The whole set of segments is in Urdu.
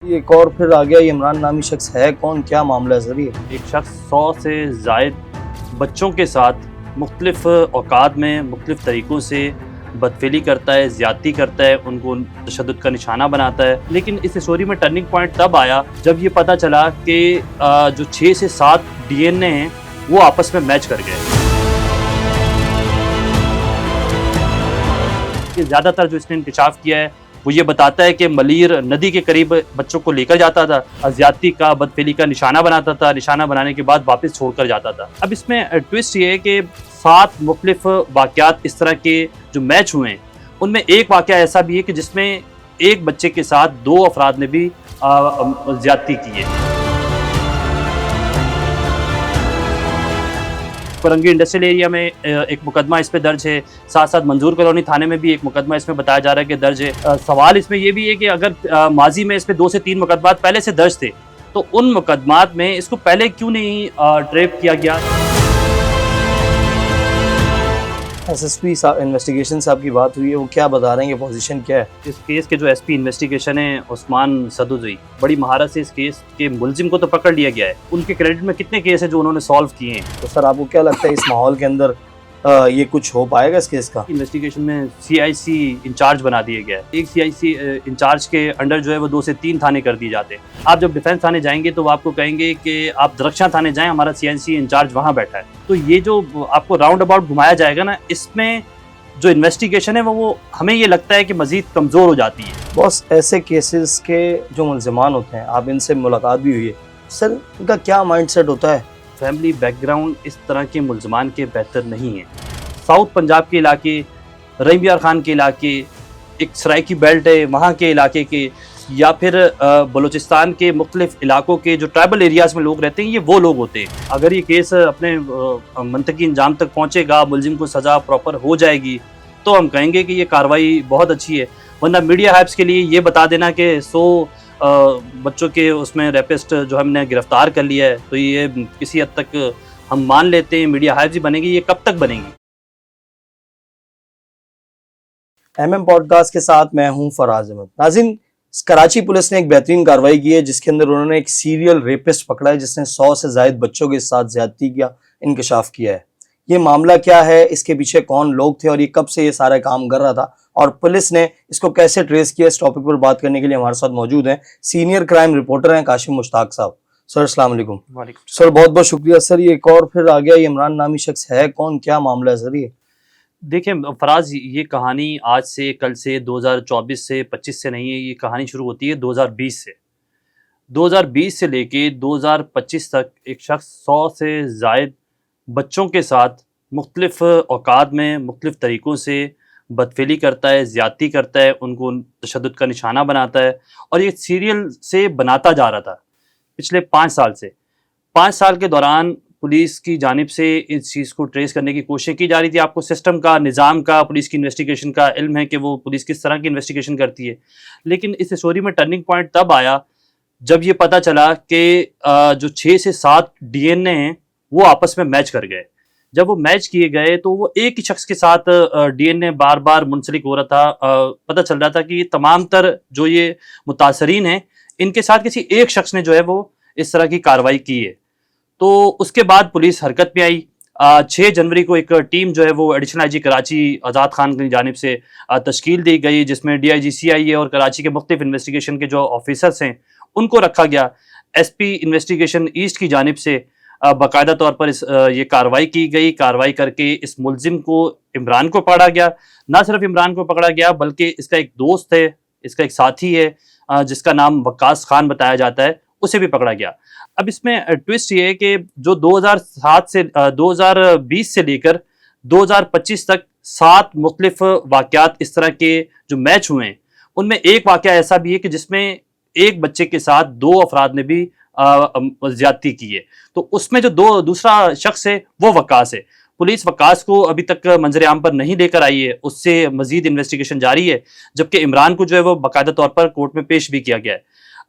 ایک اور پھر آ گیا، یہ عمران نامی شخص ہے کون، کیا معاملہ ہے سر؟ یہ ایک شخص 100 سے زائد بچوں کے ساتھ مختلف اوقات میں مختلف طریقوں سے بدفعلی کرتا ہے، زیادتی کرتا ہے، ان کو تشدد کا نشانہ بناتا ہے۔ لیکن اس اسٹوری میں ٹرننگ پوائنٹ تب آیا جب یہ پتہ چلا کہ جو 6 سے 7 ڈی این اے ہیں وہ آپس میں میچ کر گئے۔ زیادہ تر جو اس نے انکشاف کیا ہے وہ یہ بتاتا ہے کہ ملیر ندی کے قریب بچوں کو لے کر جاتا تھا، زیادتی کا، بدفعلی کا نشانہ بناتا تھا، نشانہ بنانے کے بعد واپس چھوڑ کر جاتا تھا۔ اب اس میں ٹوسٹ یہ ہے کہ 7 مختلف واقعات اس طرح کے جو میچ ہوئے ہیں ان میں ایک واقعہ ایسا بھی ہے کہ جس میں ایک بچے کے ساتھ 2 افراد نے بھی زیادتی کی ہے۔ فرنگی انڈسٹریل ایریا میں ایک مقدمہ اس پہ درج ہے، ساتھ ساتھ منظور کالونی تھانے میں بھی ایک مقدمہ اس میں بتایا جا رہا ہے کہ درج ہے۔ سوال اس میں یہ بھی ہے کہ اگر ماضی میں اس پہ 2 سے 3 مقدمات پہلے سے درج تھے تو ان مقدمات میں اس کو پہلے کیوں نہیں ٹریپ کیا گیا؟ ایس ایس پی انویسٹیگیشن صاحب کی بات ہوئی ہے، وہ کیا بتا رہے ہیں کہ پوزیشن کیا ہے؟ اس کیس کے جو ایس پی انویسٹیگیشن ہے عثمان سدوزئی، بڑی مہارت سے اس کیس کے ملزم کو تو پکڑ لیا گیا ہے۔ ان کے کریڈٹ میں کتنے کیس ہیں جو انہوں نے سالو کیے ہیں؟ تو سر آپ کو کیا لگتا ہے اس ماحول کے اندر یہ کچھ ہو پائے گا اس کیس کا؟ انویسٹیگیشن میں سی آئی سی انچارج بنا دیا گیا ہے۔ ایک سی آئی سی انچارج کے انڈر جو ہے وہ 2 سے 3 تھانے کر دیے جاتے ہیں۔ آپ جب ڈیفینس تھانے جائیں گے تو وہ آپ کو کہیں گے کہ آپ درخشاں تھانے جائیں، ہمارا سی آئی سی انچارج وہاں بیٹھا ہے۔ تو یہ جو آپ کو راؤنڈ اباؤٹ گھمایا جائے گا نا، اس میں جو انویسٹیگیشن ہے وہ ہمیں یہ لگتا ہے کہ مزید کمزور ہو جاتی ہے۔ بس ایسے کیسز کے جو ملزمان ہوتے ہیں، آپ ان سے ملاقات بھی ہوئی ہے سر، ان کا کیا مائنڈ سیٹ ہوتا ہے؟ فیملی بیک گراؤنڈ اس طرح کے ملزمان کے بہتر نہیں ہیں۔ ساؤتھ پنجاب کے علاقے، رحیم یار خان کے علاقے، ایک سرائکی بیلٹ ہے وہاں کے علاقے کے، یا پھر بلوچستان کے مختلف علاقوں کے جو ٹرائبل ایریاز میں لوگ رہتے ہیں، یہ وہ لوگ ہوتے ہیں۔ اگر یہ کیس اپنے منطقی انجام تک پہنچے گا، ملزم کو سزا پراپر ہو جائے گی تو ہم کہیں گے کہ یہ کارروائی بہت اچھی ہے۔ ورنہ میڈیا ہائپس کے لیے یہ بتا دینا کہ 100 بچوں کے اس میں ریپسٹ جو ہم نے گرفتار کر لیا ہے، تو یہ کسی حد تک ہم مان لیتے ہیں میڈیا ہائپس ہی بنے گی، یہ کب تک بنے گی؟ ایم پوڈ کاسٹ کے ساتھ میں ہوں فراز احمد۔ ناظرین، کراچی پولیس نے ایک بہترین کارروائی کی ہے جس کے اندر انہوں نے ایک سیریل ریپسٹ پکڑا ہے جس نے 100 سے زائد بچوں کے ساتھ زیادتی کا انکشاف کیا ہے۔ یہ معاملہ کیا ہے، اس کے پیچھے کون لوگ تھے اور یہ کب سے یہ سارا کام کر رہا تھا، اور پولیس نے اس کو کیسے ٹریس کیا، اس ٹاپک پر بات کرنے کے لیے ہمارے ساتھ موجود ہیں سینئر کرائم رپورٹر ہیں کاشم مشتاق صاحب۔ سر السلام علیکم۔ وعلیکم سر بہت بہت شکریہ۔ سر یہ ایک اور پھر آ گیا، یہ عمران نامی شخص ہے کون، کیا معاملہ ہے سر؟ یہ دیکھیں فراز، یہ کہانی آج سے، کل سے، 2024 سے 25 سے نہیں ہے، یہ کہانی شروع ہوتی ہے 2020 سے۔ 2020 سے لے کے 2025 تک ایک شخص 100 سے زائد بچوں کے ساتھ مختلف اوقات میں مختلف طریقوں سے بدفعلی کرتا ہے، زیادتی کرتا ہے، ان کو تشدد کا نشانہ بناتا ہے، اور یہ سیریل سے بناتا جا رہا تھا پچھلے 5 سال سے۔ 5 سال کے دوران پولیس کی جانب سے اس چیز کو ٹریس کرنے کی کوشش کی جا رہی تھی۔ آپ کو سسٹم کا، نظام کا، پولیس کی انویسٹیگیشن کا علم ہے کہ وہ پولیس کس طرح کی انویسٹیگیشن کرتی ہے۔ لیکن اس اسٹوری میں ٹرننگ پوائنٹ تب آیا جب یہ پتہ چلا کہ جو 6 سے 7 ڈی این اے ہیں وہ آپس میں میچ کر گئے۔ جب وہ میچ کیے گئے تو وہ ایک ہی شخص کے ساتھ ڈی این اے بار بار منسلک ہو رہا تھا۔ پتہ چل رہا تھا کہ یہ تمام تر جو یہ متاثرین ہیں ان کے ساتھ کسی ایک شخص نے جو ہے وہ اس طرح کی کارروائی کی ہے۔ تو اس کے بعد پولیس حرکت میں آئی۔ 6 جنوری کو ایک ٹیم جو ہے وہ ایڈیشنل آئی جی کراچی آزاد خان کی جانب سے تشکیل دی گئی، جس میں ڈی آئی جی سی آئی اے اور کراچی کے مختلف انویسٹیگیشن کے جو آفیسرس ہیں ان کو رکھا گیا۔ ایس پی انویسٹیگیشن ایسٹ کی جانب سے باقاعدہ طور پر یہ کارروائی کی گئی۔ کارروائی کر کے اس ملزم کو، عمران کو پکڑا گیا۔ نہ صرف عمران کو پکڑا گیا بلکہ اس کا ایک دوست ہے، اس کا ایک ساتھی ہے جس کا نام وقاص خان بتایا جاتا ہے، اسے بھی پکڑا گیا۔ اب اس میں ٹوسٹ یہ ہے کہ جو 2020 سے لے کر 2025 تک 7 مختلف واقعات اس طرح کے جو میچ ہوئے ہیں ان میں ایک واقعہ ایسا بھی ہے کہ جس میں ایک بچے کے ساتھ 2 افراد نے بھی زیادتی کی ہے۔ تو اس میں جو دوسرا شخص ہے وہ وقاص ہے۔ پولیس وقاص کو ابھی تک منظر عام پر نہیں لے کر آئی ہے، اس سے مزید انویسٹیگیشن جاری ہے، جبکہ عمران کو جو ہے وہ باقاعدہ طور پر کورٹ میں پیش بھی کیا گیا ہے۔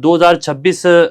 2026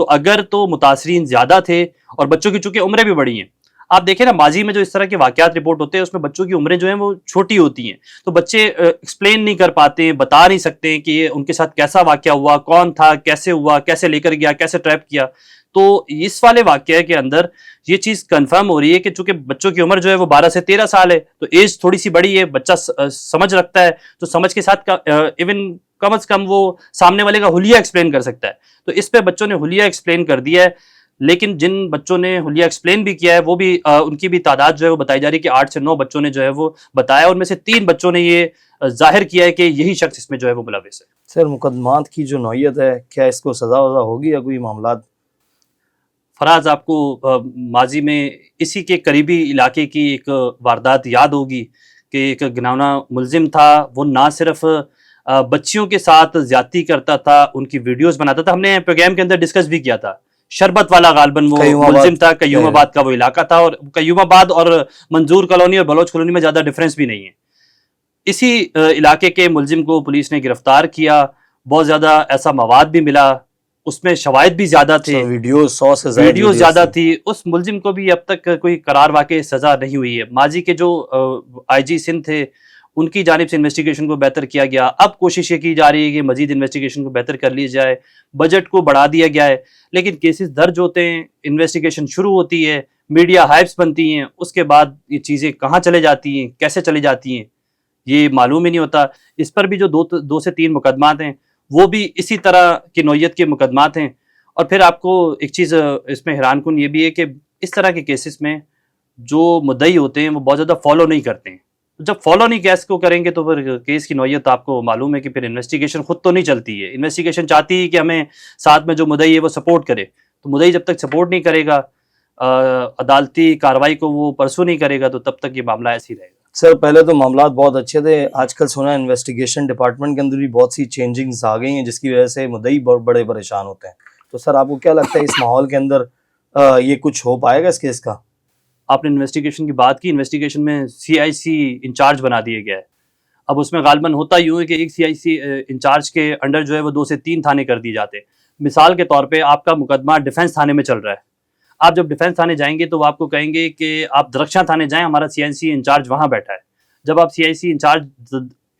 تو اگر تو متاثرین زیادہ تھے اور بچوں کی چونکہ عمریں بھی بڑی ہیں. آپ دیکھیں نا ماضی میں جو اس طرح کے واقعات رپورٹ ہوتے ہیں اس میں بچوں کی عمریں جو ہیں وہ چھوٹی ہوتی ہیں, تو بچے ایکسپلین نہیں کر پاتے, بتا نہیں سکتے کہ یہ ان کے ساتھ کیسا واقعہ ہوا, کون تھا, کیسے ہوا, کیسے لے کر گیا, کیسے ٹریپ کیا. تو اس والے واقعے کے اندر یہ چیز کنفرم ہو رہی ہے کہ چونکہ بچوں کی عمر جو ہے وہ 12 سے 13 سال ہے, تو ایج تھوڑی سی بڑی ہے, بچہ سمجھ رکھتا ہے, تو سمجھ کے ساتھ ایون کم از کم وہ سامنے والے کا حلیہ ایکسپلین کر سکتا ہے. تو اس پہ بچوں نے حلیہ ایکسپلین کر دیا ہے, لیکن جن بچوں نے حلیہ ایکسپلین بھی کیا ہے وہ بھی ان کی بھی تعداد جو ہے وہ بتائی جا رہی ہے کہ 8 سے 9 بچوں نے جو ہے وہ بتایا, اور ان میں سے 3 بچوں نے یہ ظاہر کیا ہے کہ یہی شخص اس میں جو ہے وہ ملوث ہے. سر مقدمات کی جو نوعیت ہے, کیا اس کو سزا وزا ہوگی یا کوئی معاملات؟ فراز, آپ کو ماضی میں اسی کے قریبی علاقے کی ایک واردات یاد ہوگی کہ ایک گناونا ملزم تھا, وہ نہ صرف بچیوں کے ساتھ زیادتی کرتا تھا, ان کی ویڈیوز بناتا تھا. ہم نے پروگرام کے اندر ڈسکس بھی کیا تھا, شربت والا غالباً وہ ملزم تھا, قیوم آباد کا وہ علاقہ تھا, اور قیوم آباد اور منظور کالونی اور بلوچ کالونی میں زیادہ ڈفرینس بھی نہیں ہے. اسی علاقے کے ملزم کو پولیس نے گرفتار کیا, بہت زیادہ ایسا مواد بھی ملا, اس میں شواہد بھی زیادہ تھے, ویڈیوز 100 سے زائد ویڈیوز زیادہ تھی. اس ملزم کو بھی اب تک کوئی قرار واقع سزا نہیں ہوئی ہے. ماضی کے جو آئی جی سندھ تھے ان کی جانب سے انویسٹیگیشن کو بہتر کیا گیا, اب کوشش یہ کی جا رہی ہے کہ مزید انویسٹیگیشن کو بہتر کر لی جائے, بجٹ کو بڑھا دیا گیا ہے, لیکن کیسز درج ہوتے ہیں, انویسٹیگیشن شروع ہوتی ہے, میڈیا ہائپس بنتی ہیں, اس کے بعد یہ چیزیں کہاں چلے جاتی ہیں, کیسے چلی جاتی ہیں, یہ معلوم ہی نہیں ہوتا. اس پر بھی جو 2 سے 3 مقدمات ہیں وہ بھی اسی طرح کی نوعیت کے مقدمات ہیں. اور پھر آپ کو ایک چیز اس میں حیران کن یہ بھی ہے کہ اس طرح کے کیسز میں جو مدعی ہوتے ہیں وہ بہت زیادہ فالو نہیں کرتے ہیں. جب فالو نہیں کیس کو کریں گے تو پھر کیس کی نوعیت آپ کو معلوم ہے کہ پھر انویسٹیگیشن خود تو نہیں چلتی ہے. انویسٹیگیشن چاہتی ہے کہ ہمیں ساتھ میں جو مدعی ہے وہ سپورٹ کرے, تو مدعی جب تک سپورٹ نہیں کرے گا, عدالتی کارروائی کو وہ پرسو نہیں کرے گا, تو تب تک یہ معاملہ ایسے ہی رہے گا. سر پہلے تو معاملات بہت اچھے تھے, آج کل سنا ہے انویسٹیگیشن ڈپارٹمنٹ کے اندر بھی بہت سی چینجنگز آ گئی ہیں جس کی وجہ سے مدعی بہت بڑے پریشان ہوتے ہیں. تو سر آپ کو کیا لگتا ہے اس ماحول کے اندر یہ کچھ ہو پائے گا اس کیس کا؟ آپ نے انویسٹیگیشن کی بات کی, انویسٹیگیشن میں CIC انچارج بنا دیا گیا ہے. اب اس میں غالباً ہوتا یوں ہے کہ ایک CIC انچارج کے انڈر جو ہے وہ 2 سے 3 تھانے کر دی جاتے. مثال کے طور پہ آپ کا مقدمہ ڈیفنس تھانے میں چل رہا ہے, آپ جب ڈیفنس تھانے جائیں گے تو وہ آپ کو کہیں گے کہ آپ درخشاں تھانے جائیں, ہمارا CIC انچارج وہاں بیٹھا ہے. جب آپ CIC انچارج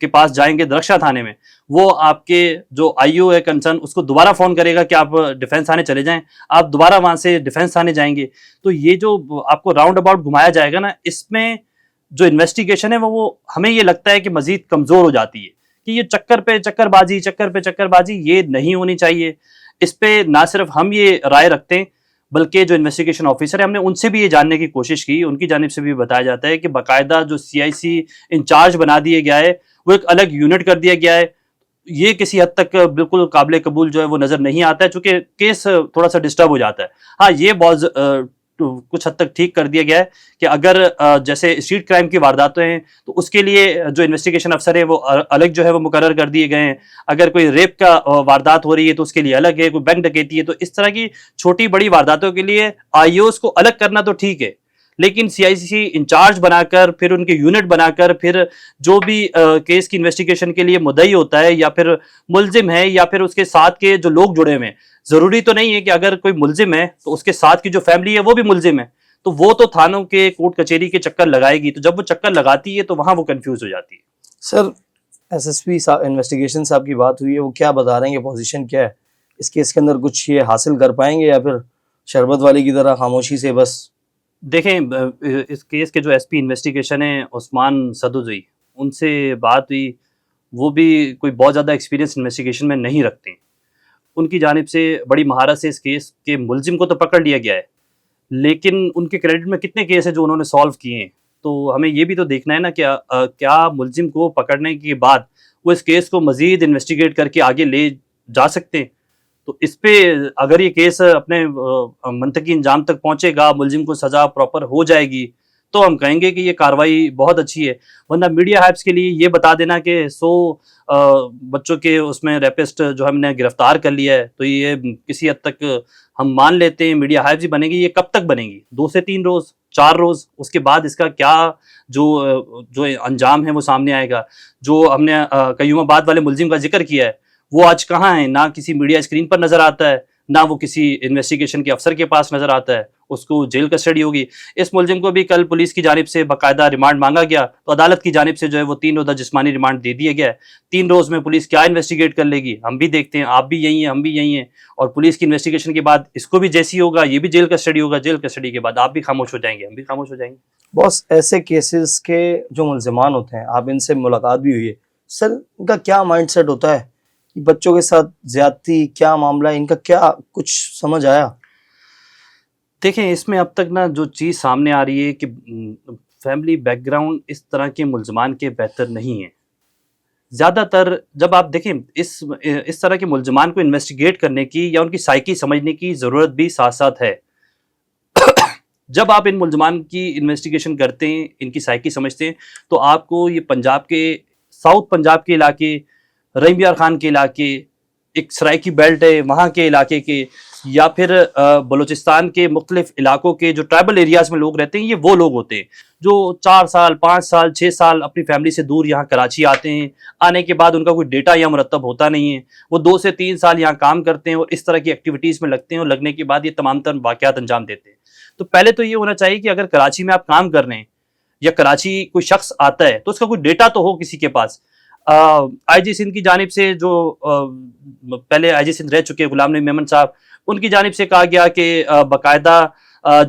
کے پاس جائیں گے درخشاں تھانے میں, وہ آپ کے جو IO ہے کنسرن اس کو دوبارہ فون کرے گا کہ آپ ڈیفنس تھانے چلے جائیں, آپ دوبارہ وہاں سے ڈیفنس تھانے جائیں گے. تو یہ جو آپ کو راؤنڈ اباؤٹ گھمایا جائے گا نا, اس میں جو انویسٹیگیشن ہے وہ ہمیں یہ لگتا ہے کہ مزید کمزور ہو جاتی ہے, کہ یہ چکر پہ چکر بازی یہ نہیں ہونی چاہیے. اس پہ نہ صرف ہم یہ رائے رکھتے ہیں بلکہ جو انویسٹیگیشن آفیسر ہے ہم نے ان سے بھی یہ جاننے کی کوشش کی, ان کی جانب سے بھی بتایا جاتا ہے کہ باقاعدہ جو CIC انچارج بنا دیا گیا ہے وہ ایک الگ یونٹ کر دیا گیا ہے. یہ کسی حد تک بالکل قابل قبول جو ہے وہ نظر نہیں آتا ہے, چونکہ کیس تھوڑا سا ڈسٹرب ہو جاتا ہے. ہاں یہ بہت کچھ حد تک ٹھیک کر دیا گیا ہے کہ اگر جیسے اسٹریٹ کرائم کی وارداتیں ہیں تو اس کے لیے جو انویسٹیگیشن افسر ہیں وہ الگ جو ہے وہ مقرر کر دیے گئے ہیں. اگر کوئی ریپ کا واردات ہو رہی ہے تو اس کے لیے الگ ہے, کوئی بینک ڈکیتی ہے, تو اس طرح کی چھوٹی بڑی وارداتوں کے لیے IOs کو الگ کرنا تو ٹھیک ہے, لیکن CIC انچارج بنا کر پھر ان کے یونٹ بنا کر پھر جو بھی کیس کی انویسٹیگیشن کے لیے مدعی ہوتا ہے یا پھر ملزم ہے یا پھر اس کے ساتھ کے جو لوگ جڑے ہوئے ہیں, ضروری تو نہیں ہے کہ اگر کوئی ملزم ہے تو اس کے ساتھ کی جو فیملی ہے وہ بھی ملزم ہے, تو وہ تو تھانوں کے کورٹ کچہری کے چکر لگائے گی, تو جب وہ چکر لگاتی ہے تو وہاں وہ کنفیوز ہو جاتی ہے. سر SSP صاحب انویسٹیگیشن صاحب کی بات ہوئی ہے, وہ کیا بتا رہے ہیں کہ پوزیشن کیا ہے اس کیس کے اندر, کچھ یہ حاصل کر پائیں گے یا پھر شربت والی کی طرح خاموشی سے بس؟ دیکھیں اس کیس کے جو SP انویسٹیگیشن ہیں عثمان سدوزئی, ان سے بات ہوئی, وہ بھی کوئی بہت زیادہ ایکسپیرینس انویسٹیگیشن میں نہیں رکھتے ہیں. ان کی جانب سے بڑی مہارت سے اس کیس کے ملزم کو تو پکڑ لیا گیا ہے, لیکن ان کے کریڈٹ میں کتنے کیس ہیں جو انہوں نے سالو کیے ہیں, تو ہمیں یہ بھی تو دیکھنا ہے نا کہ کیا ملزم کو پکڑنے کے بعد وہ اس کیس کو مزید انویسٹیگیٹ کر کے آگے لے جا سکتے ہیں. تو اس پہ اگر یہ کیس اپنے منطقی انجام تک پہنچے گا, ملزم کو سزا پراپر ہو جائے گی, تو ہم کہیں گے کہ یہ کاروائی بہت اچھی ہے. ورنہ میڈیا ہائپس کے لیے یہ بتا دینا کہ 100 بچوں کے اس میں ریپسٹ جو ہم نے گرفتار کر لیا ہے, تو یہ کسی حد تک ہم مان لیتے ہیں میڈیا ہائپس ہی بنے گی. یہ کب تک بنے گی؟ 2 سے 3 روز, 4 روز, اس کے بعد اس کا کیا جو انجام ہے وہ سامنے آئے گا. جو ہم نے قیوم آباد والے ملزم کا ذکر کیا ہے وہ آج کہاں ہے؟ نہ کسی میڈیا اسکرین پر نظر آتا ہے, نہ وہ کسی انویسٹیگیشن کے افسر کے پاس نظر آتا ہے، اس کو جیل کسٹڈی ہوگی۔ اس ملزم کو بھی کل پولیس کی جانب سے باقاعدہ ریمانڈ مانگا گیا، تو عدالت کی جانب سے جو ہے وہ 3 روزہ جسمانی ریمانڈ دے دیا گیا ہے۔ 3 روز میں پولیس کیا انویسٹیگیٹ کر لے گی، ہم بھی دیکھتے ہیں، آپ بھی یہی ہیں، ہم بھی یہی ہیں، اور پولیس کی انویسٹیگیشن کے بعد اس کو بھی جیسی ہوگا، یہ بھی جیل کسٹڈی ہوگا، جیل کسٹڈی کے بعد آپ بھی خاموش ہو جائیں گے، ہم بھی خاموش ہو جائیں گے۔ بس ایسے کیسز کے جو ملزمان ہوتے ہیں، آپ ان سے ملاقات بھی ہوئی ہے سر، ان کا کیا مائنڈ سیٹ ہوتا ہے؟ بچوں کے ساتھ زیادتی کیا معاملہ ہے ان کا، کیا کچھ سمجھ آیا؟ دیکھیں اس میں اب تک نا جو چیز سامنے آ رہی ہے کہ فیملی بیک گراؤنڈ اس طرح کے ملزمان کے بہتر نہیں ہیں۔ زیادہ تر جب آپ دیکھیں اس طرح کے ملزمان کو انویسٹیگیٹ کرنے کی یا ان کی سائیکی سمجھنے کی ضرورت بھی ساتھ ساتھ ہے۔ جب آپ ان ملزمان کی انویسٹیگیشن کرتے ہیں، ان کی سائیکی سمجھتے ہیں، تو آپ کو یہ پنجاب کے ساؤتھ پنجاب کے علاقے، رحیم یار خان کے علاقے، ایک سرائکی بیلٹ ہے وہاں کے علاقے کے، یا پھر بلوچستان کے مختلف علاقوں کے جو ٹرائبل ایریاز میں لوگ رہتے ہیں، یہ وہ لوگ ہوتے ہیں جو 4 سال 5 سال 6 سال اپنی فیملی سے دور یہاں کراچی آتے ہیں۔ آنے کے بعد ان کا کوئی ڈیٹا یہاں مرتب ہوتا نہیں ہے، وہ 2 سے 3 سال یہاں کام کرتے ہیں اور اس طرح کی ایکٹیویٹیز میں لگتے ہیں، اور لگنے کے بعد یہ تمام تر واقعات انجام دیتے ہیں۔ تو پہلے تو یہ ہونا چاہیے کہ اگر کراچی میں آپ کام کر رہے ہیں یا کراچی کوئی شخص آتا ہے تو اس کا کوئی ڈیٹا تو ہو کسی کے پاس۔ آئی جی سندھ کی جانب سے جو پہلے آئی جی سندھ رہ چکے غلام نبی میمن صاحب، ان کی جانب سے کہا گیا کہ باقاعدہ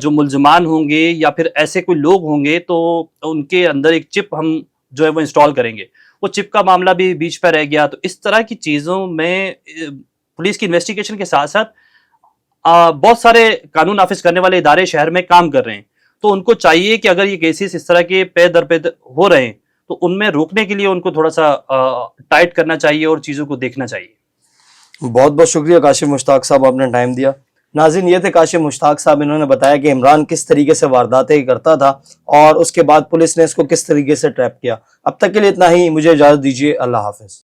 جو ملزمان ہوں گے یا پھر ایسے کوئی لوگ ہوں گے تو ان کے اندر ایک چپ ہم جو ہے وہ انسٹال کریں گے۔ وہ چپ کا معاملہ بھی بیچ پہ رہ گیا۔ تو اس طرح کی چیزوں میں پولیس کی انویسٹیگیشن کے ساتھ ساتھ بہت سارے قانون نافذ کرنے والے ادارے شہر میں کام کر رہے ہیں، تو ان کو چاہیے کہ اگر یہ کیسز اس طرح کے پے در پے ہو رہے ہیں تو ان میں روکنے کے لیے ان کو تھوڑا سا ٹائٹ کرنا چاہیے اور چیزوں کو دیکھنا چاہیے۔ بہت بہت شکریہ کاشف مشتاق صاحب، آپ نے ٹائم دیا۔ ناظرین، یہ تھے کاشف مشتاق صاحب، انہوں نے بتایا کہ عمران کس طریقے سے وارداتیں کرتا تھا اور اس کے بعد پولیس نے اس کو کس طریقے سے ٹریپ کیا۔ اب تک کے لیے اتنا ہی، مجھے اجازت دیجیے، اللہ حافظ۔